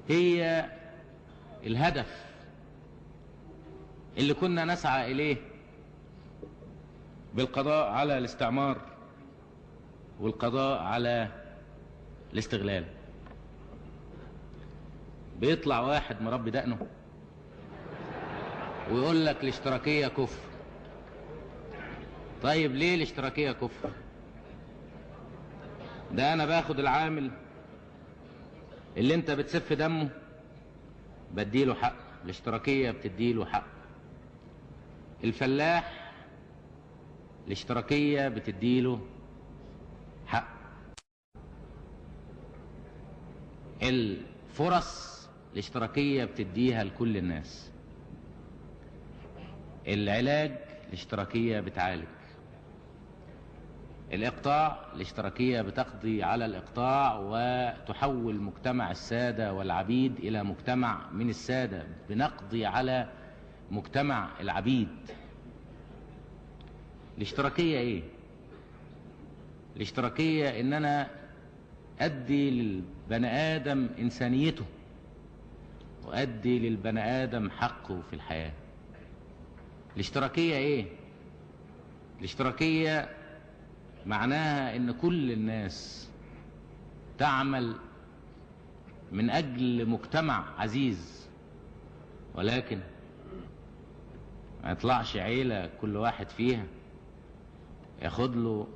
هي الهدف اللي كنا نسعى إليه بالقضاء على الاستعمار والقضاء على الاستغلال. بيطلع واحد مربي دقنه ويقول لك الاشتراكية كفر. طيب ليه الاشتراكية كفر؟ ده أنا باخد العامل اللي انت بتسف دمه بديله حق، الاشتراكية بتديله حق. الفلاح الاشتراكية بتديله حق. الفرص الاشتراكية بتديها لكل الناس. العلاج الاشتراكية بتعالج. الإقطاع الاشتراكية بتقضي على الإقطاع وتحول مجتمع السادة والعبيد إلى مجتمع من السادة، بنقضي على مجتمع العبيد. الاشتراكية إيه؟ الاشتراكية إن أنا أدي للبني آدم إنسانيته وأدي للبني آدم حقه في الحياة. الاشتراكية إيه؟ الاشتراكية معناها إن كل الناس تعمل من أجل مجتمع عزيز، ولكن ما يطلعش عيلة كل واحد فيها ياخد له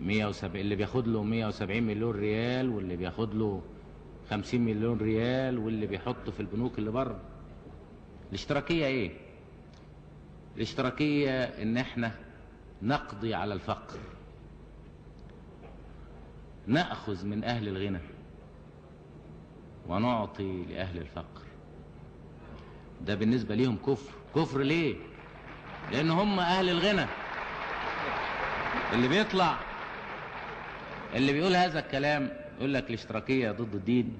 170، اللي بياخد له 170 مليون ريال واللي بياخد له 50 مليون ريال واللي بيحطه في البنوك اللي بره. الاشتراكية ايه؟ الاشتراكية ان احنا نقضي على الفقر، نأخذ من اهل الغنى ونعطي لأهل الفقر. ده بالنسبة ليهم كفر. كفر ليه؟ لأن هم أهل الغنى. اللي بيطلع اللي بيقول هذا الكلام يقول لك الاشتراكية ضد الدين،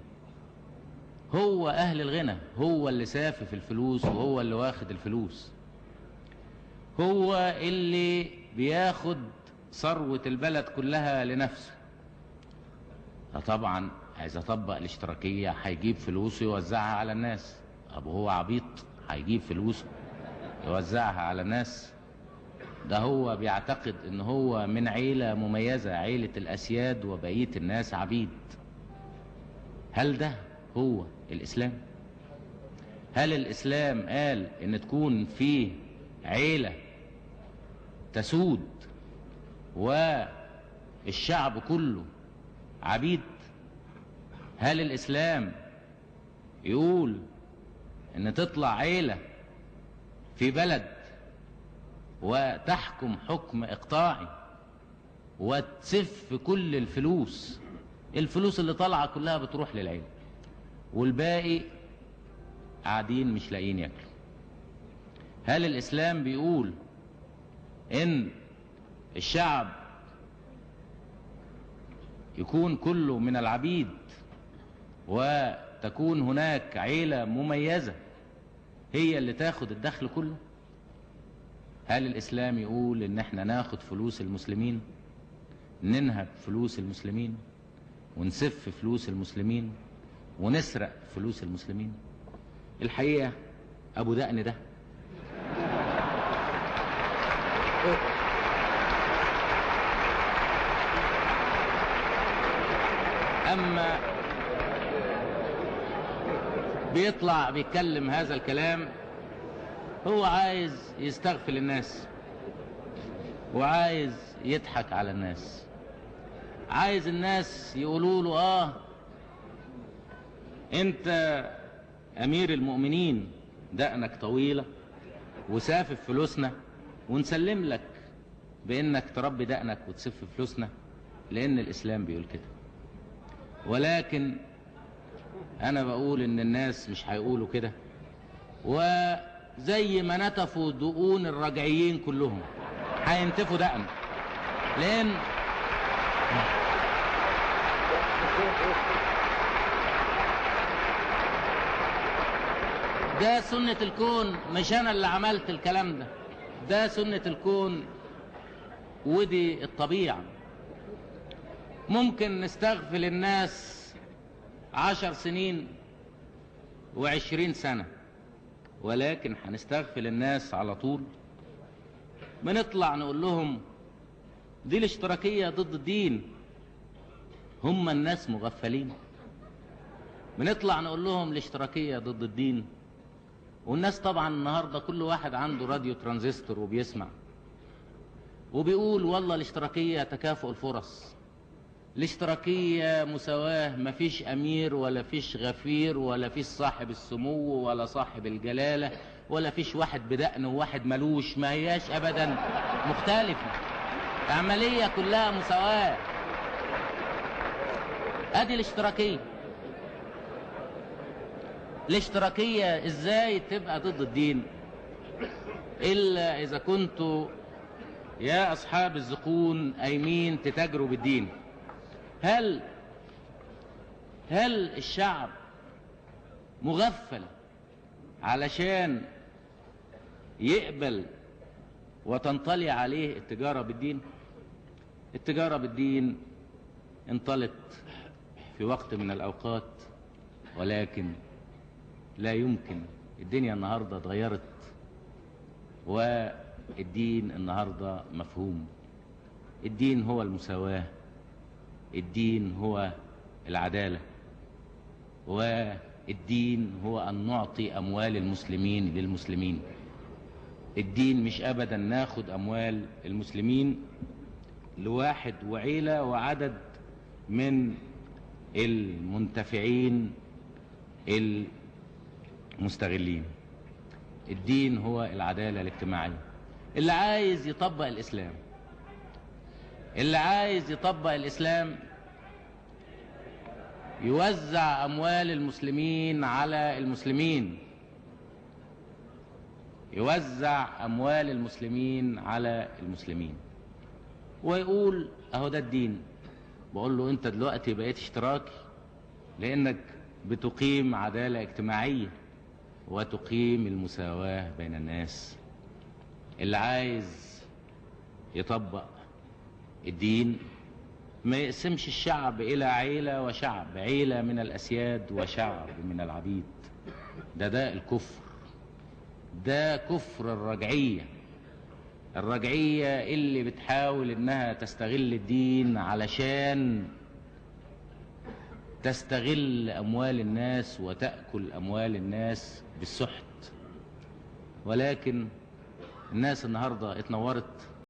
هو أهل الغنى، هو اللي سافف الفلوس وهو اللي واخد الفلوس، هو اللي بياخد ثروة البلد كلها لنفسه. فطبعا عايز أطبق الاشتراكية هيجيب فلوسه يوزعها على الناس. طب هو عبيط هيجيب فلوسه يوزعها على الناس؟ ده هو بيعتقد ان هو من عيلة مميزة، عيلة الأسياد وبقية الناس عبيد. هل ده هو الإسلام؟ هل الإسلام قال ان تكون فيه عيلة تسود والشعب كله عبيد؟ هل الإسلام يقول ان تطلع عيلة في بلد وتحكم حكم إقطاعي وتسف كل الفلوس اللي طالعة كلها بتروح للعيلة والباقي قاعدين مش لاقيين ياكلوا؟ هل الإسلام بيقول إن الشعب يكون كله من العبيد وتكون هناك عيلة مميزة هي اللي تاخد الدخل كله؟ هل الإسلام يقول إن احنا ناخد فلوس المسلمين، ننهب فلوس المسلمين ونسف فلوس المسلمين ونسرق فلوس المسلمين؟ الحقيقة أبو دقن ده أما بيطلع بيتكلم هذا الكلام هو عايز يستغفل الناس وعايز يضحك على الناس، عايز الناس يقولوا له انت امير المؤمنين دقنك طويلة وسافف فلوسنا ونسلم لك بانك تربي دقنك وتسف فلوسنا لان الاسلام بيقول كده. ولكن انا بقول ان الناس مش هيقولوا كده، وزي ما نتفوا دقون الرجعيين كلهم هينتفوا دقن، لان ده سنة الكون، مش انا اللي عملت الكلام ده سنة الكون ودي الطبيعة. ممكن نستغفل الناس 10 سنين و20 سنة، ولكن هنستغفل الناس على طول؟ بنطلع نقول لهم دي الاشتراكية ضد الدين، هم الناس مغفلين. بنطلع نقول لهم الاشتراكية ضد الدين، والناس طبعا النهاردة كل واحد عنده راديو ترانزستور وبيسمع وبيقول والله الاشتراكية تكافؤ الفرص، الاشتراكية مساواة، مفيش أمير ولا فيش غفير ولا فيش صاحب السمو ولا صاحب الجلالة ولا فيش واحد بدقن وواحد ملوش، ما هياش أبدا مختلفة، عملية كلها مساواة. أدي الاشتراكية. الاشتراكية ازاي تبقى ضد الدين إلا إذا كنتوا يا أصحاب الذقون قايمين تتاجروا بالدين؟ هل الشعب مغفل علشان يقبل وتنطلي عليه التجارة بالدين؟ التجارة بالدين انطلت في وقت من الأوقات، ولكن لا يمكن. الدنيا النهاردة اتغيرت، والدين النهاردة مفهوم. الدين هو المساواة، الدين هو العدالة، والدين هو أن نعطي أموال المسلمين للمسلمين. الدين مش أبدا ناخد أموال المسلمين لواحد وعيلة وعدد من المنتفعين المستغلين. الدين هو العدالة الاجتماعية. اللي عايز يطبق الإسلام، اللي عايز يطبق الإسلام يوزع أموال المسلمين على المسلمين، يوزع أموال المسلمين على المسلمين ويقول أهو ده الدين. بقول له أنت دلوقتي بقيت اشتراكي لأنك بتقيم عدالة اجتماعية وتقيم المساواة بين الناس. اللي عايز يطبق الدين ما يقسمش الشعب إلى عيلة وشعب، عيلة من الأسياد وشعب من العبيد. ده الكفر، ده كفر الرجعية. الرجعية اللي بتحاول إنها تستغل الدين علشان تستغل أموال الناس وتأكل أموال الناس بالسحت. ولكن الناس النهاردة اتنورت